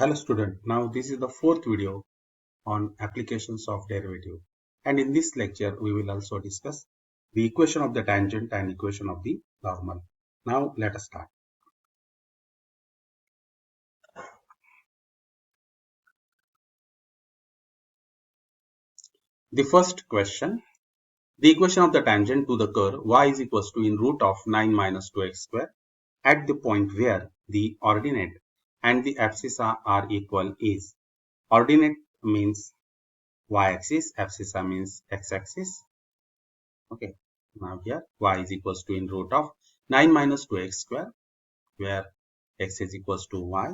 Hello student, now this is the fourth video on applications of derivative, and in this lecture we will also discuss the equation of the tangent and equation of the normal. Now let us start. The first question, the equation of the tangent to the curve y is equals to in root of 9 minus 2x square at the point where the ordinate and the abscissa are equal is. Ordinate means y-axis, abscissa means x-axis. Okay, now here y is equals to in root of 9 minus 2x square where x is equals to y.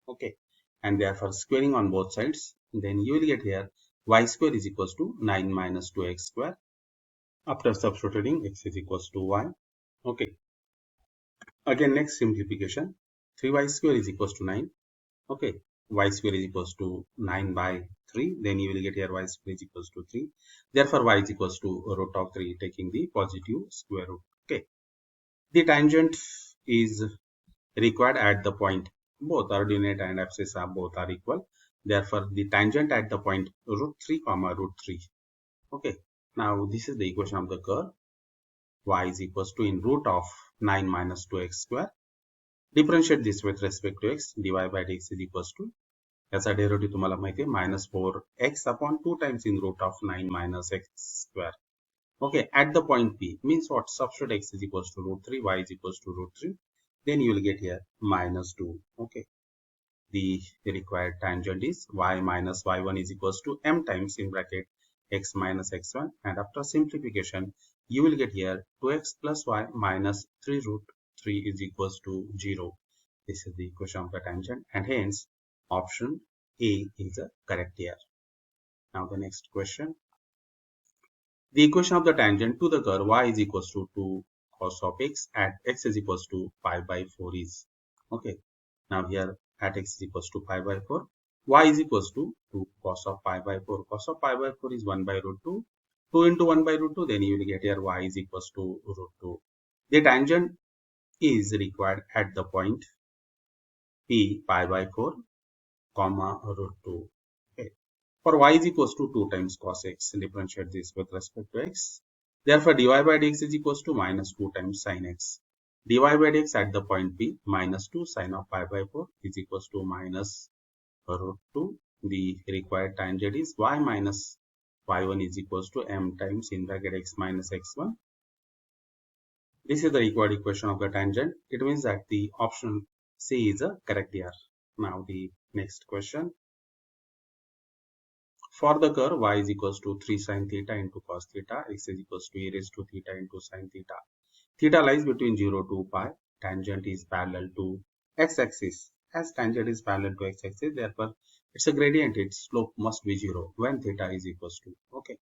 Okay, and therefore squaring on both sides, then you will get here y square is equals to 9 minus 2x square. After substituting x is equals to y. Okay, again next simplification, 3y square is equals to 9. Okay, y square is equals to 9 by 3, then you will get here y square is equals to 3. Therefore y is equals to root of 3, taking the positive square root. Okay, the tangent is required at the point both ordinate and abscissa both are equal. Therefore the tangent at the point root 3 comma root 3. Okay, now this is the equation of the curve. Y is equals to in root of 9 minus 2x square. Differentiate this with respect to x. dy by dx is equals to, याचा derivative तुम्हाला माहिती आहे -4x upon 2 times in root of 9 minus x square. Okay, at the point P means what? Substitute x is equals to root 3, y is equals to root 3. Then you will get here -2. Okay, the required tangent is y minus y1 is equals to m times in bracket x minus x1, and after simplification you will get here 2x plus y minus 3 root 3 is equals to 0. This is the equation of the tangent, and hence option A is the correct here. Now the next question, the equation of the tangent to the curve y is equals to 2 cos of x at x is equals to pi by 4 is. Okay, now here at x is equals to pi by 4, y is equals to 2 cos of pi by 4. Cos of pi by 4 is 1 by root 2. 2 into 1 by root 2, then you will get here y is equals to root 2. The tangent is required at the point P pi by 4 comma root 2. Okay. For y is equals to 2 times cos x, differentiate this with respect to x. Therefore dy by dx is equals to minus 2 times sin x. dy by dx at the point P minus 2 sin of pi by 4 is equals to minus root 2. The required tangent is y minus y1 is equals to m times in bracket x minus x1. This is the required equation of the tangent. It means that the option C is a correct here. Now the next question. For the curve y is equals to 3 sin theta into cos theta, x is equals to e raised to theta into sin theta. Theta lies between 0 to pi. Tangent is parallel to x-axis. As tangent is parallel to x-axis, therefore it's a gradient. Its slope must be 0 when theta is equals to. Okay.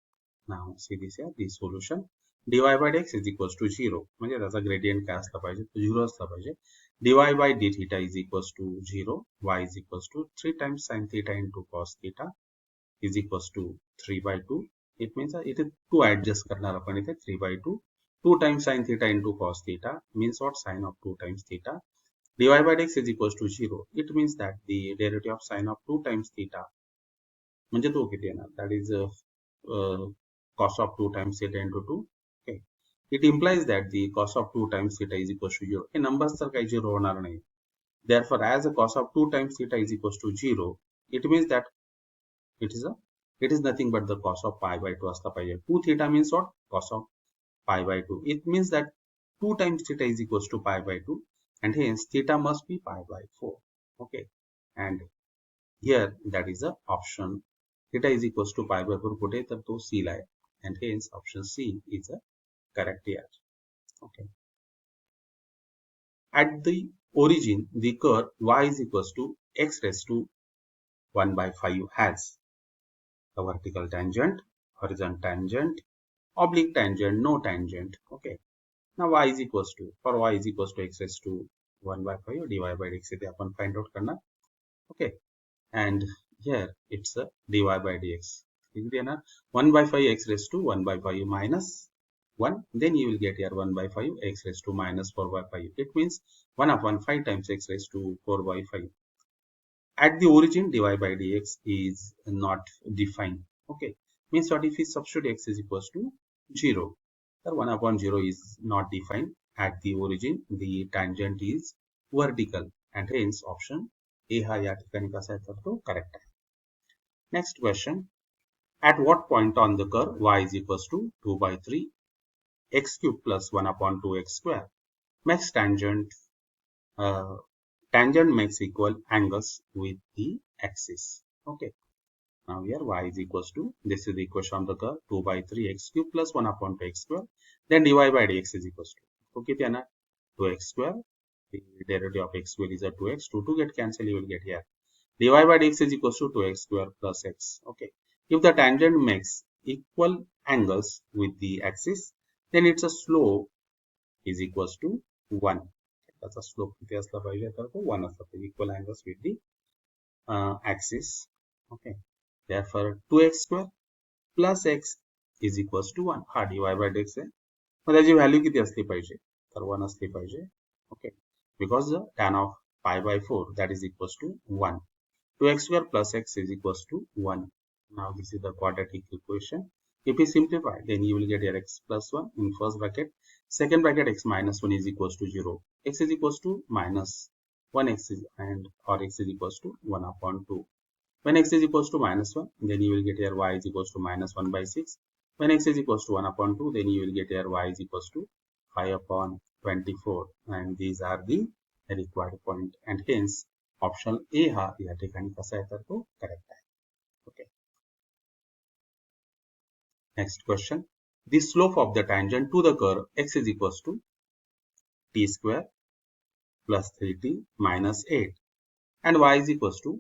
Now see this here, the solution. dy by dx is equals to 0. म्हणजे त्याचा gradient काय असला पाहिजे? 0 असला पाहिजे. dy by d theta is equals to 0. y is equals to 3 times sin theta into cos theta is equals to 3 by 2. It means it is 2 adjust करणार आपण इथे 3 by 2. 2 times sin theta into cos theta means what? Sin of 2 times theta. dy by dx is equals to 0. It means that the derivative of sin of 2 times theta म्हणजे तो किती येणार? That is cos of 2 times theta into 2. Okay. It implies that the cos of 2 times theta is equals to 0. Hey numbers तर काही 0 होणार नाही. Therefore, as a cos of 2 times theta is equals to 0, it means that it is nothing but the cos of pi by 2 असला पाहिजे. 2 theta means what? Cos of pi by 2. It means that 2 times theta is equals to pi by 2, and hence theta must be pi by 4. Okay, and here that is the option. Theta is equals to pi by 4 कुठे तर तो C ला आहे, and hence option C is a correct here. Okay. At the origin, the curve y is equals to x raised to 1 by 5 has a vertical tangent, horizontal tangent, oblique tangent, no tangent. Okay. Now y is equals to, for y is equals to x raised to 1 by 5 dy by dx इथे आपण find out करणार. Okay. And here it's a dy by dx. 1 by 5 x raised to 1 by 5 minus 1. Then you will get here 1 by 5 x raised to minus 4 by 5. It means 1 upon 5 times x raised to 4 by 5. At the origin, dy by dx is not defined. Okay, means what if we substitute x is equals to 0? The 1 upon 0 is not defined. At the origin, the tangent is vertical, and hence option A हा या ठिकाणी कसा येतो तो correct आहे. Next question. At what point on the curve y is equals to 2 by 3 x cube plus 1 upon 2 x square makes tangent makes equal angles with the axis. Okay. Now here y is equals to, this is the equation of the curve, 2 by 3 x cube plus 1 upon 2 x square. Then dy by dx is equals to, okay, 2x square. The derivative of x square is a 2x. 2 get cancelled, you will get here. dy by dx is equals to 2x square plus x. Okay. If the tangent makes equal angles with the axis, then its a slope is equals to 1. त्याचा slope किती असला पाहिजे तर तो 1 असला पाहिजे, equal angles with the axis. Okay, therefore 2x square plus x is equals to 1. हा dy by dx आहे, मग त्याची व्हॅल्यू किती असली पाहिजे तर 1 असली पाहिजे. Okay, because tan of pi by 4 that is equals to 1. 2x square plus x is equals to 1. Now this is the quadratic equation. If we simplify, then you will get here x plus 1 in first bracket. Second bracket x minus 1 is equals to 0. X is equals to minus 1 x is, and or x is equals to 1 upon 2. When x is equals to minus 1, then you will get here y is equals to minus 1 by 6. When x is equals to 1 upon 2, then you will get here y is equals to 5 upon 24. And these are the required point. And hence, option A हा या ठिकाणी कसा आहे तर तो correct आहे. Okay. Next question. The slope of the tangent to the curve x is equals to t square plus 3t minus 8 and y is equals to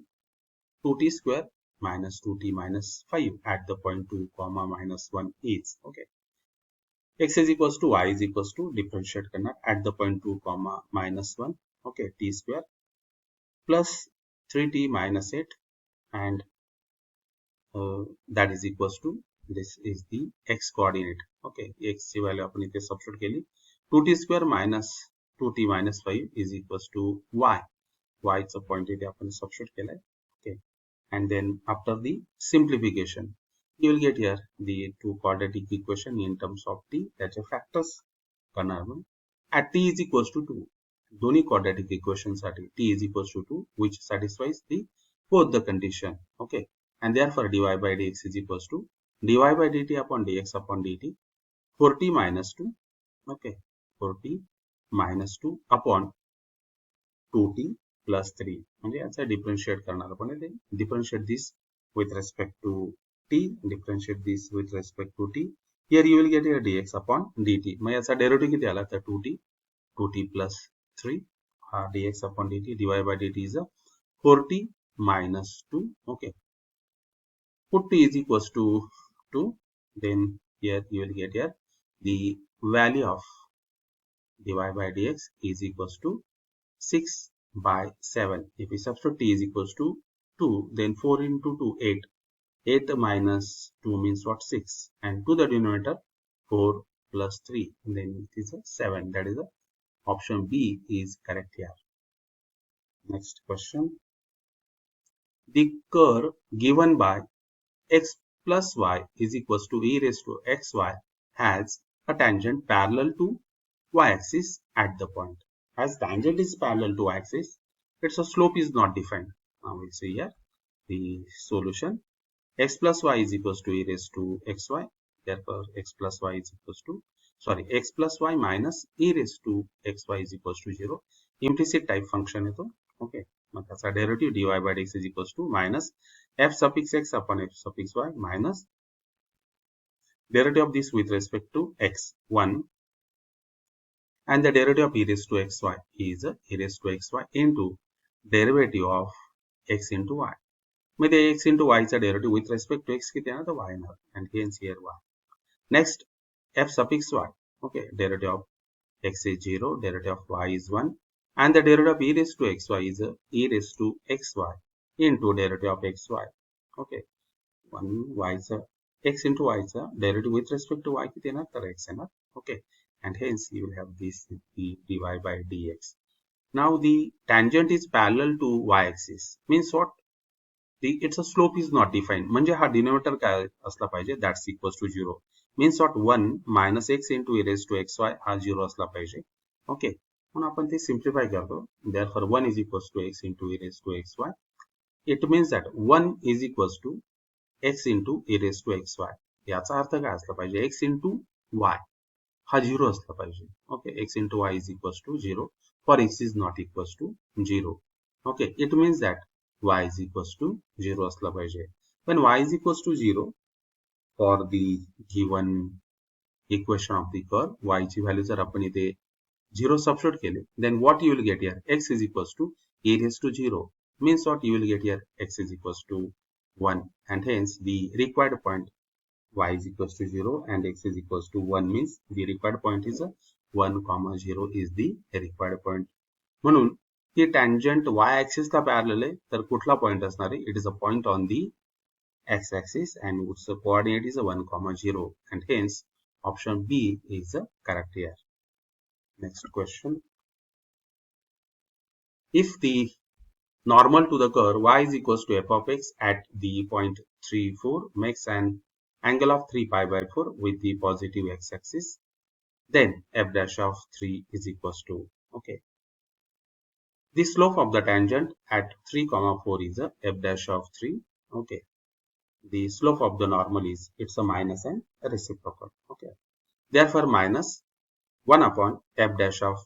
2t square minus 2t minus 5 at the point 2 comma minus 1 is. Okay. X is equals to y is equals to differentiate करना at the point 2 comma minus 1. Okay, t square plus 3t minus 8 and that is equals to, this is the x coordinate. Okay, x ची value आपण इथे substitute केली. 2t square minus 2t minus 5 is equals to y. y चा point इथे आपण substitute केलाय. Okay, and then after the simplification, you will get here the two quadratic equation in terms of t, त्याचे factors करणार आपण. At t is equals to 2, दोन्ही quadratic equation साठी t is equals to 2, which satisfies the both the condition. Okay, and therefore dy by dx is equals to dy by dt upon dx upon dt 4t minus 2. Okay, 4t minus 2 upon 2t plus 3. म्हणजे याचा differentiate करणार आपण इथे. Differentiate this with respect to t, differentiate this with respect to t. Here you will get here dx upon dt. मग याचा derivative किती आला तर 2t plus 3 dx upon dt dy by dt is a 4t minus 2. Okay, put t is equals to 2, then here you will get here the value of dy by dx is equals to 6 by 7. If we substitute t is equals to 2, then 4 into 2, 8. 8 minus 2 means what? 6. And to the denominator, 4 plus 3. Then it is a 7. That is a option B is correct here. Next question. The curve given by x plus y is equals to e raised to xy has a tangent parallel to y-axis at the point. As tangent is parallel to y-axis, its slope is not defined. Now we'll see here the solution. X plus y is equals to e raised to xy. Therefore, x plus y is equals to, x plus y minus e raised to xy is equals to 0. Implicit type function है तो, okay. मग त्याचा derivative dy by dx is equals to minus f suffix x upon f suffix y minus derivative of this with respect to x 1, and the derivative of e raised to xy is e raised to xy into derivative of x into y. मध्ये x into y चा derivative with respect to x किती आहे ना तर y येणार, and hence here y. Next f suffix y. Okay, derivative of x is 0, derivative of y is 1, and the derivative of e raised to xy is e raised to xy into derivative of xy. Okay, 1 y चा x into y चा derivative with respect to y किती येणार तर x येणार. Okay, and hence you will have this dy by dx. Now the tangent is parallel to y-axis. Means what? Its a slope is not defined. म्हणजे हा denominator काय असला पाहिजे? That's equals to 0. Means what? 1 minus x into e raised to xy हा 0 असला पाहिजे. Okay. म्हणून आपण ते सिम्प्लिफाय करतो. Therefore 1 is equals to x into e raised to xy. It means that 1 is equals to x into e raised to xy. याचा अर्थ काय असला पाहिजे? x into y हा 0 असला पाहिजे. Okay. x into y is equals to 0 for x is not equals to 0. Okay. It means that y is equals to 0 असला पाहिजे. When y is equals to 0 for the given equation of the curve, y ची value जर आपण इथे 0 substitute केले, then what you will get here? X is equals to e raised to 0. Means what you will get here? X is equals to 1. And hence the required point y is equals to 0 and x is equals to 1 means the required point is 1, 0 is the required point. म्हणून ही tangent y axis ला parallel आहे तर कुठला point असणार आहे? It is a point on the x axis and its coordinate is 1, 0 and hence option B is correct here. Next question. If the normal to the curve y is equals to f of x at the point 3, 4 makes an angle of 3 pi by 4 with the positive x-axis, then f dash of 3 is equals to, okay. The slope of the tangent at 3, 4 is a f dash of 3, okay. The slope of the normal is, it's a minus and a reciprocal, okay. Therefore, minus 1 upon f dash of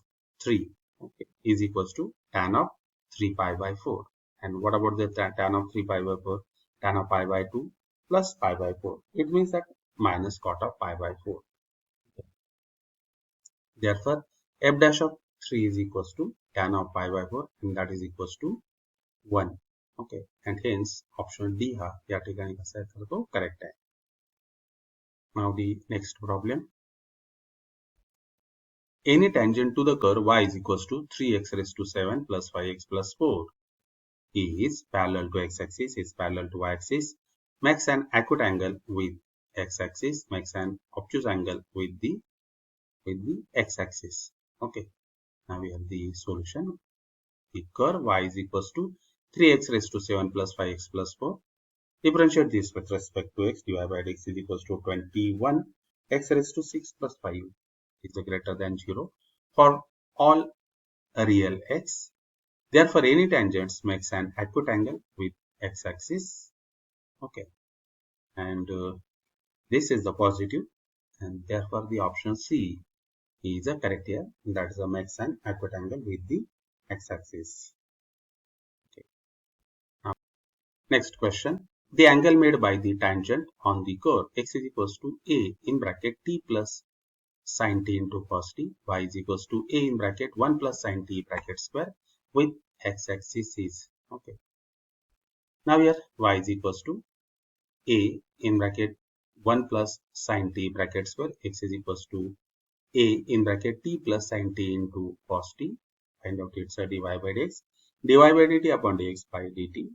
3, okay, is equals to tan of 3 pi by 4. And what about the tan of 3 pi by 4? Tan of pi by 2 plus pi by 4. It means that minus cot of pi by 4. Okay. Therefore, f dash of 3 is equals to tan of pi by 4 and that is equals to 1. Okay. And hence option D ha या ठिकाणी कसा आहे तर तो correct आहे. Now the next problem. Any tangent to the curve y is equals to 3x raised to 7 plus 5x plus 4 is parallel to x-axis, is parallel to y-axis, makes an acute angle with x-axis, makes an obtuse angle with the x-axis. Okay. Now we have the solution. The curve y is equals to 3x raised to 7 plus 5x plus 4. Differentiate this with respect to x. Divided by x is equals to 21 x raised to 6 plus 5 is greater than 0 for all real x. Therefore, any tangents makes an acute angle with x-axis. Okay. And this is the positive and therefore the option C is a correct here. That is a makes an acute angle with the x-axis. Okay. Now, next question. The angle made by the tangent on the curve x is equals to a in bracket t plus sin t into cos t, y is equals to a in bracket 1 plus sin t bracket square with x-axis is, okay. Now here y is equals to a in bracket 1 plus sin t bracket square, x is equals to a in bracket t plus sin t into cos t. Find out it's a dy by dx. dy by dt upon dx by dt.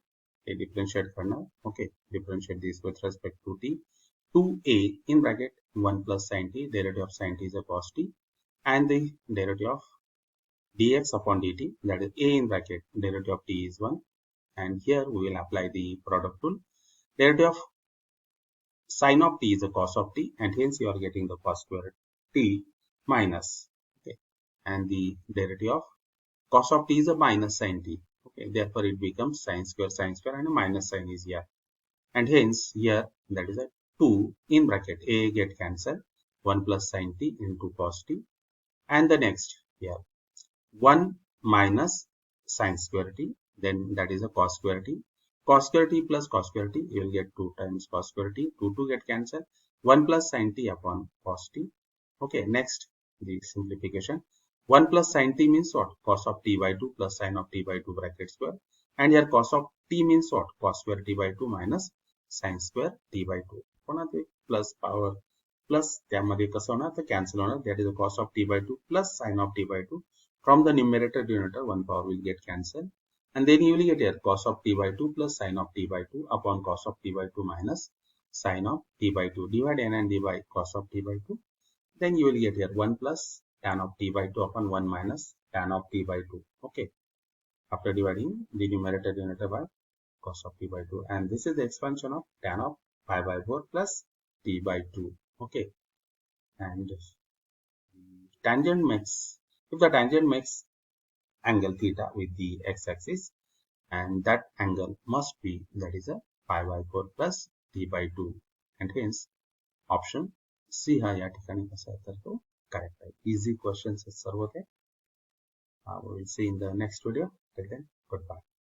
Okay, differentiate करना. Okay, differentiate this with respect to t. 2a in bracket 1 plus sin t, derivative of sin t is a cos t, and the derivative of dx upon dt, that is a in bracket derivative of t is 1, and here we will apply the product rule. Derivative of sin of t is a cos of t, and hence you are getting the cos square t minus, okay, and the derivative of cos of t is a minus sin t, okay, therefore it becomes sin square and a minus sign is here, and hence here that is a 2 in bracket a get cancelled, 1 plus sin t into cos t, and the next here 1 minus sin square t, then that is a cos square t. Cos square t plus cos square t, you will get 2 times cos square t, 2 get cancelled, 1 plus sin t upon cos t. Okay, next the simplification. 1 plus sin t means what? Cos of t by 2 plus sin of t by 2 bracket square. And here cos of t means what? Cos square t by 2 minus sin square t by 2. Plus power plus त्यामध्ये कसं होणार तर cancel होणार, that is the cos of t by 2 plus sin of t by 2. From the numerator denominator, one power will get cancelled. And then you will get here cos of t by 2 plus sin of t by 2 upon cos of t by 2 minus sin of t by 2. Divide n and divide cos of t by 2. Then you will get here 1 plus tan of t by 2 upon 1 minus tan of t by 2. Okay. After dividing the numerator denominator by cos of t by 2. And this is the expansion of tan of pi by 4 plus t by 2. Okay. And tangent makes, if the tangent makes angle theta with the x-axis, and that angle must be, that is a pi by 4 plus t by 2. And hence option C हा या ठिकाणी कसा आहे तर तो correct आहे. Easy questions सर्व ते. We will see in the next video. Till then, goodbye.